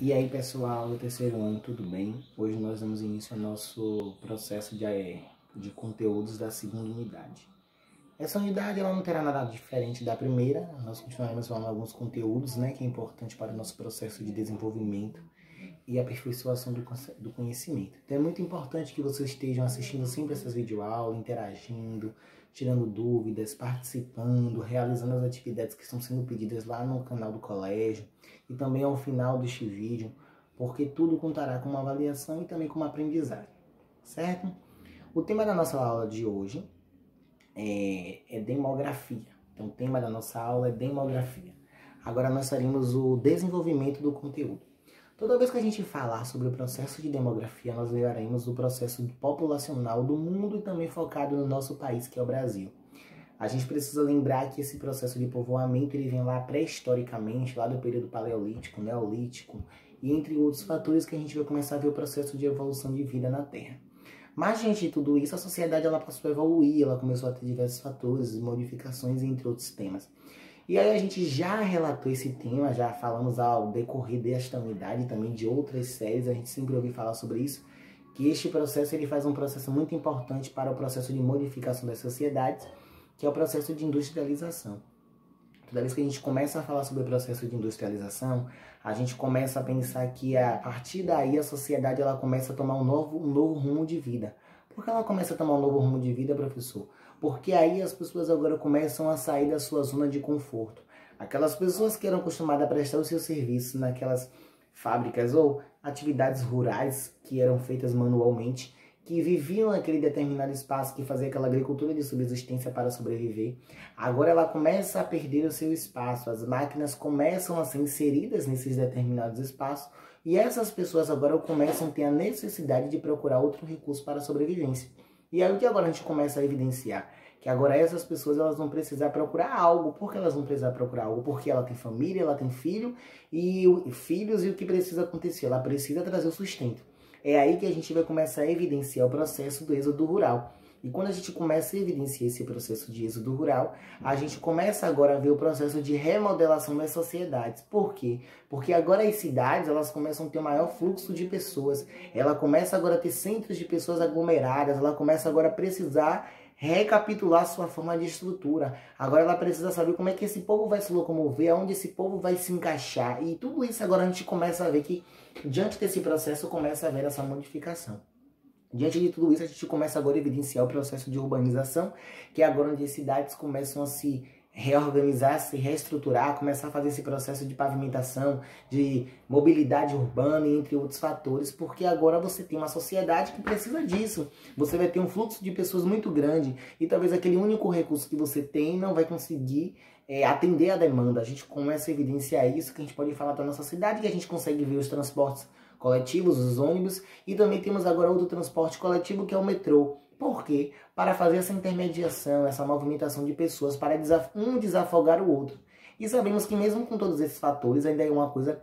E aí pessoal do terceiro ano, tudo bem? Hoje nós damos início ao nosso processo de conteúdos da segunda unidade. Essa unidade ela não terá nada diferente da primeira, nós continuaremos falando alguns conteúdos, que é importante para o nosso processo de desenvolvimento e aperfeiçoação do conhecimento. Então é muito importante que vocês estejam assistindo sempre essas videoaulas, interagindo, tirando dúvidas, participando, realizando as atividades que estão sendo pedidas lá no canal do colégio e também ao final deste vídeo, porque tudo contará com uma avaliação e também com uma aprendizagem, certo? O tema da nossa aula de hoje é demografia. Então o tema da nossa aula é demografia. Agora nós faremos o desenvolvimento do conteúdo. Toda vez que a gente falar sobre o processo de demografia, nós veremos o processo populacional do mundo e também focado no nosso país, que é o Brasil. A gente precisa lembrar que esse processo de povoamento ele vem lá pré-historicamente, lá do período paleolítico, neolítico, e entre outros fatores que a gente vai começar a ver o processo de evolução de vida na Terra. Mas, diante de tudo isso, a sociedade ela passou a evoluir, ela começou a ter diversos fatores, modificações, entre outros temas. E aí a gente já relatou esse tema, já falamos ao decorrer desta unidade e também de outras séries, a gente sempre ouviu falar sobre isso, que este processo ele faz um processo muito importante para o processo de modificação das sociedades, que é o processo de industrialização. Toda vez que a gente começa a falar sobre o processo de industrialização, a gente começa a pensar que a partir daí a sociedade ela começa a tomar um novo rumo de vida. Por que ela começa a tomar um novo rumo de vida, professor? Porque aí as pessoas agora começam a sair da sua zona de conforto. Aquelas pessoas que eram acostumadas a prestar o seu serviço naquelas fábricas ou atividades rurais que eram feitas manualmente, que viviam naquele determinado espaço, que fazia aquela agricultura de subsistência para sobreviver, agora ela começa a perder o seu espaço, as máquinas começam a ser inseridas nesses determinados espaços, e essas pessoas agora começam a ter a necessidade de procurar outro recurso para a sobrevivência. E aí o que agora a gente começa a evidenciar? Que agora essas pessoas elas vão precisar procurar algo. Por que elas vão precisar procurar algo? Porque ela tem família, ela tem filhos e o que precisa acontecer? Ela precisa trazer o sustento. É aí que a gente vai começar a evidenciar o processo do êxodo rural. E quando a gente começa a evidenciar esse processo de êxodo rural, a gente começa agora a ver o processo de remodelação das sociedades. Por quê? Porque agora as cidades elas começam a ter um maior fluxo de pessoas. Ela começa agora a ter centros de pessoas aglomeradas. Ela começa agora a precisar recapitular sua forma de estrutura. Agora ela precisa saber como é que esse povo vai se locomover, aonde esse povo vai se encaixar. E tudo isso agora a gente começa a ver que, diante desse processo, começa a ver essa modificação. Diante de tudo isso, a gente começa agora a evidenciar o processo de urbanização, que é agora onde as cidades começam a se reorganizar, se reestruturar, começar a fazer esse processo de pavimentação, de mobilidade urbana, entre outros fatores, porque agora você tem uma sociedade que precisa disso. Você vai ter um fluxo de pessoas muito grande e talvez aquele único recurso que você tem não vai conseguir atender a demanda. A gente começa a evidenciar isso, que a gente pode falar da nossa cidade, que a gente consegue ver os transportes coletivos, os ônibus, e também temos agora outro transporte coletivo que é o metrô. Por quê? Para fazer essa intermediação, essa movimentação de pessoas, para um desafogar o outro. E sabemos que mesmo com todos esses fatores, ainda é uma coisa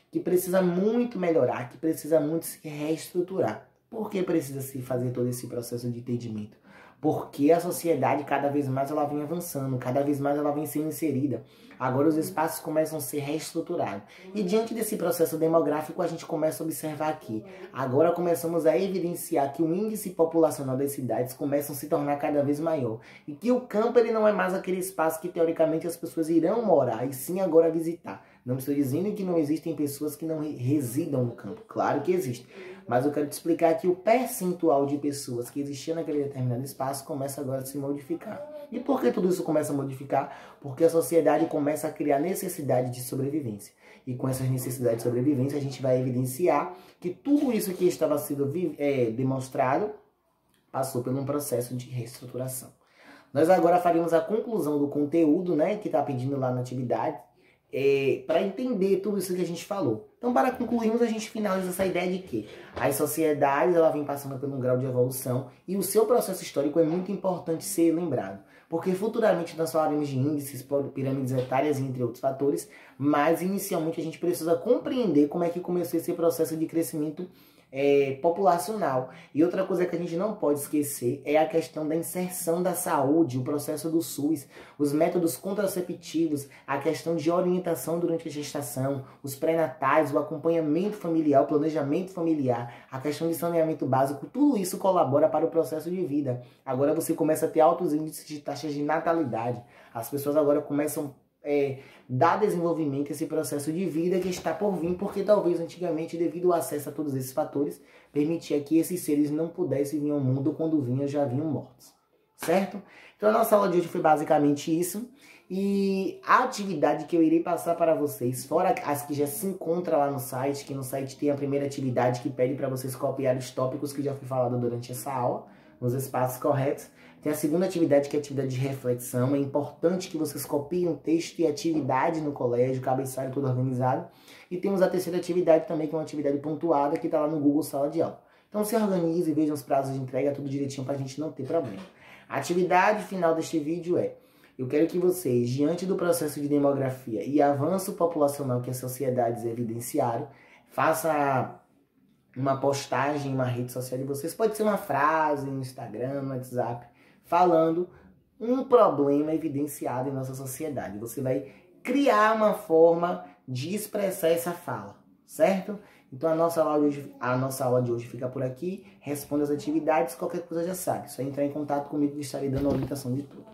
que precisa muito melhorar, que precisa muito se reestruturar. Por que precisa se fazer todo esse processo de entendimento? Porque a sociedade cada vez mais ela vem avançando, cada vez mais ela vem sendo inserida. Agora os espaços começam a ser reestruturados. E diante desse processo demográfico a gente começa a observar aqui. Agora começamos a evidenciar que o índice populacional das cidades começa a se tornar cada vez maior. E que o campo ele não é mais aquele espaço que teoricamente as pessoas irão morar, e sim agora visitar. Não estou dizendo que não existem pessoas que não residam no campo. Claro que existem. Mas eu quero te explicar que o percentual de pessoas que existia naquele determinado espaço começa agora a se modificar. E por que tudo isso começa a modificar? Porque a sociedade começa a criar necessidade de sobrevivência. E com essas necessidades de sobrevivência, a gente vai evidenciar que tudo isso que estava sendo demonstrado passou por um processo de reestruturação. Nós agora faremos a conclusão do conteúdo, que está pedindo lá na atividade, para entender tudo isso que a gente falou. Então, para concluirmos, a gente finaliza essa ideia de que as sociedades ela vem passando por um grau de evolução e o seu processo histórico é muito importante ser lembrado, porque futuramente nós falaremos de índices, pirâmides etárias, entre outros fatores, mas inicialmente a gente precisa compreender como é que começou esse processo de crescimento populacional. E outra coisa que a gente não pode esquecer é a questão da inserção da saúde, o processo do SUS, os métodos contraceptivos, a questão de orientação durante a gestação, os pré-natais, o acompanhamento familiar, o planejamento familiar, a questão de saneamento básico, tudo isso colabora para o processo de vida. Agora você começa a ter altos índices de taxas de natalidade. As pessoas agora começam dar desenvolvimento a esse processo de vida que está por vir, porque talvez antigamente, devido ao acesso a todos esses fatores, permitia que esses seres não pudessem vir ao mundo, quando vinham já vinham mortos, certo? Então a nossa aula de hoje foi basicamente isso, e a atividade que eu irei passar para vocês, fora as que já se encontram lá no site, que no site tem a primeira atividade que pede para vocês copiar os tópicos que já foi falado durante essa aula, nos espaços corretos. Tem a segunda atividade, que é a atividade de reflexão. É importante que vocês copiem um texto e atividade no colégio, cabeçalho tudo organizado. E temos a terceira atividade também, que é uma atividade pontuada, que está lá no Google Sala de Aula. Então se organize e vejam os prazos de entrega, tudo direitinho para a gente não ter problema. A atividade final deste vídeo é: eu quero que vocês, diante do processo de demografia e avanço populacional que as sociedades evidenciaram, façam uma postagem em uma rede social de vocês, pode ser uma frase no Instagram, no WhatsApp, falando um problema evidenciado em nossa sociedade. Você vai criar uma forma de expressar essa fala, certo? Então a nossa aula de hoje fica por aqui. Responda as atividades, qualquer coisa já sabe. Só entrar em contato comigo que estarei dando a orientação de tudo.